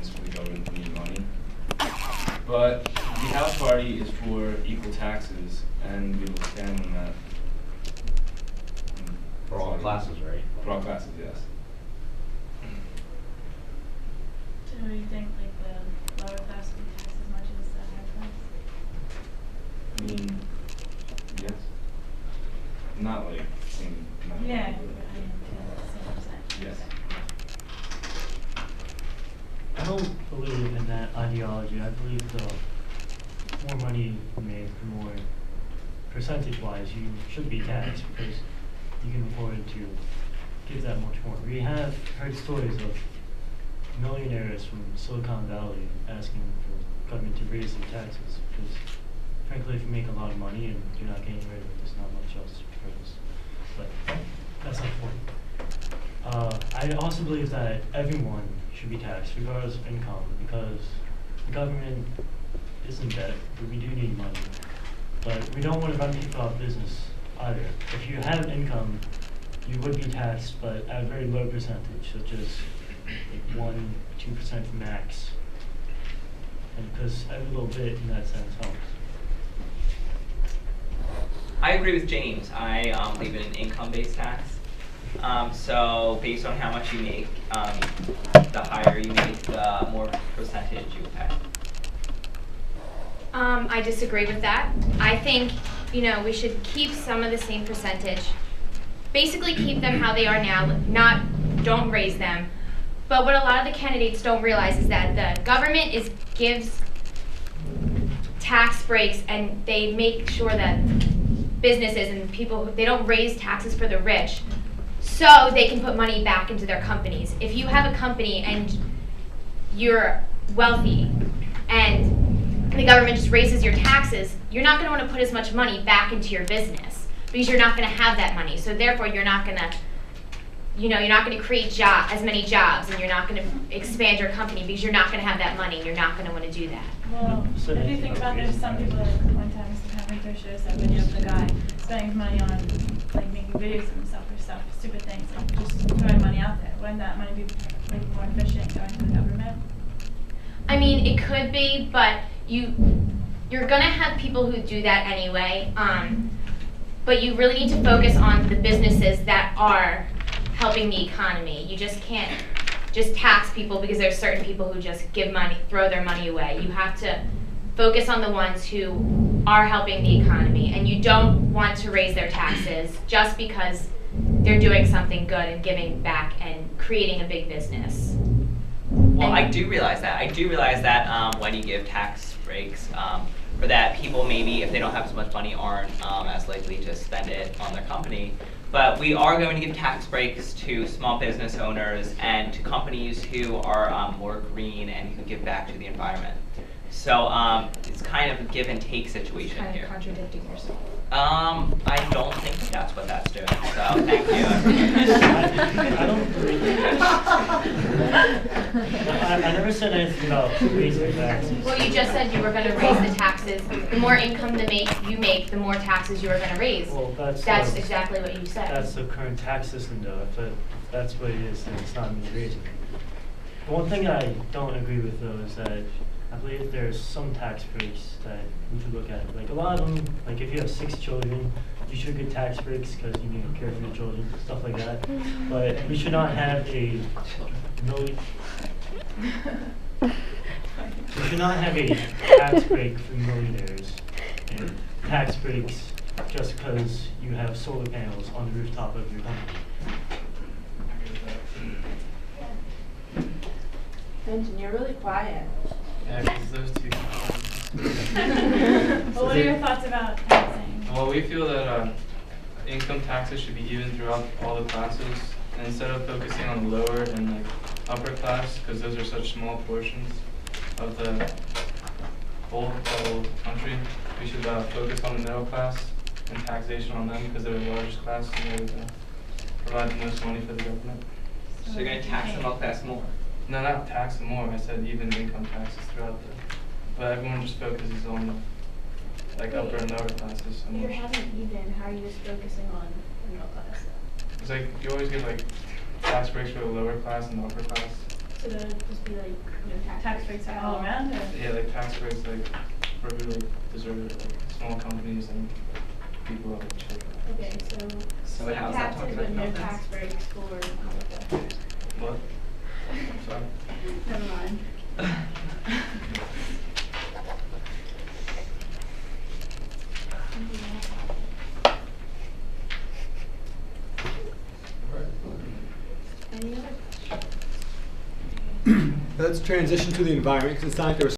reasons for the government to need money. But the House Party is for equal taxes, and we will stand on that. For all classes, right? For all classes, yes. So do you think like the lower class would be taxed as much as the higher class? I mean, yes. Not like not Yeah. like- Yes. I don't believe in that ideology. I believe the more money you make, the more percentage-wise you should be taxed because you can afford to give that much more. We have heard stories of millionaires from Silicon Valley asking for government to raise their taxes because, frankly, if you make a lot of money and you're not getting rid of it, there's not much else purpose. But that's not the point. I also believe that everyone should be taxed regardless of income because the government is in debt, but we do need money. But we don't want to run people out of business either. If you have income, you would be taxed, but at a very low percentage, such as like 1-2% max. And because every little bit in that sense helps. I agree with James. I believe in an income-based tax. So based on how much you make, the higher you make, the more percentage you pay. I disagree with that. I think, we should keep some of the same percentage. Basically keep them how they are now, don't raise them. But what a lot of the candidates don't realize is that the government gives tax breaks and they make sure that businesses and people, they don't raise taxes for the rich so they can put money back into their companies. If you have a company and you're wealthy and the government just raises your taxes, you're not going to want to put as much money back into your business because you're not going to have that money. So therefore, you're not going to, you're not going to create as many jobs, and you're not going to expand your company because you're not going to have that money, and you're not going to want to do that. Well, if you think about there's some people that one time used to have radio shows that video of the guy spending his money on like making videos of himself or stuff, stupid things, like just throwing money out there. Wouldn't that money be like more efficient going to the government? I mean, it could be, but you're going to have people who do that anyway. But you really need to focus on the businesses that are helping the economy. You just can't just tax people because there's certain people who just give money, throw their money away. You have to focus on the ones who are helping the economy, and you don't want to raise their taxes just because they're doing something good and giving back and creating a big business. Well, I do realize that. I do realize that when you give tax breaks, for that people maybe, if they don't have as much money, aren't as likely to spend it on their company. But we are going to give tax breaks to small business owners and to companies who are more green and who give back to the environment. So it's kind of a give and take situation Kind here. of contradicting yourself. I don't think that's what that's doing. So thank you. I don't believe I never said anything about raising taxes. Well, you just said you were going to raise the taxes. The more income you make, the more taxes you are going to raise. Well, That's exactly what you said. That's the current tax system, though. If that's what it is, then it's not me raising it. The one thing I don't agree with, though, is that I believe there's some tax breaks that we should look at. Like a lot of them, like if you have 6 children, you should get tax breaks because you need to care for your children, stuff like that. But we should not have a we should not have a tax break for millionaires and tax breaks just because you have solar panels on the rooftop of your company. Benton, you're really quiet. Yeah, because those two. Well, what are your thoughts about taxing? Well, we feel that income taxes should be even throughout all the classes, and instead of focusing on the lower and like upper class, because those are such small portions of the whole country, we should focus on the middle class and taxation on them because they're the largest class and they would provide the most money for the government. So you're going to tax the middle class more? No, not tax them more. I said even income taxes throughout but everyone just focuses on the upper and lower classes so much. You're having even. How are you just focusing on the middle class? It's like you always get like tax breaks for the lower class and the upper class. So there would just be like no Tax breaks are all around, or? Yeah, like tax breaks, like for who like deserve it, like small companies and people that like check. Okay, So how's that talking taxes with no about tax breaks for public. What? Sorry. Never mind. Any other questions? Let's transition to the environment, because it's not like there was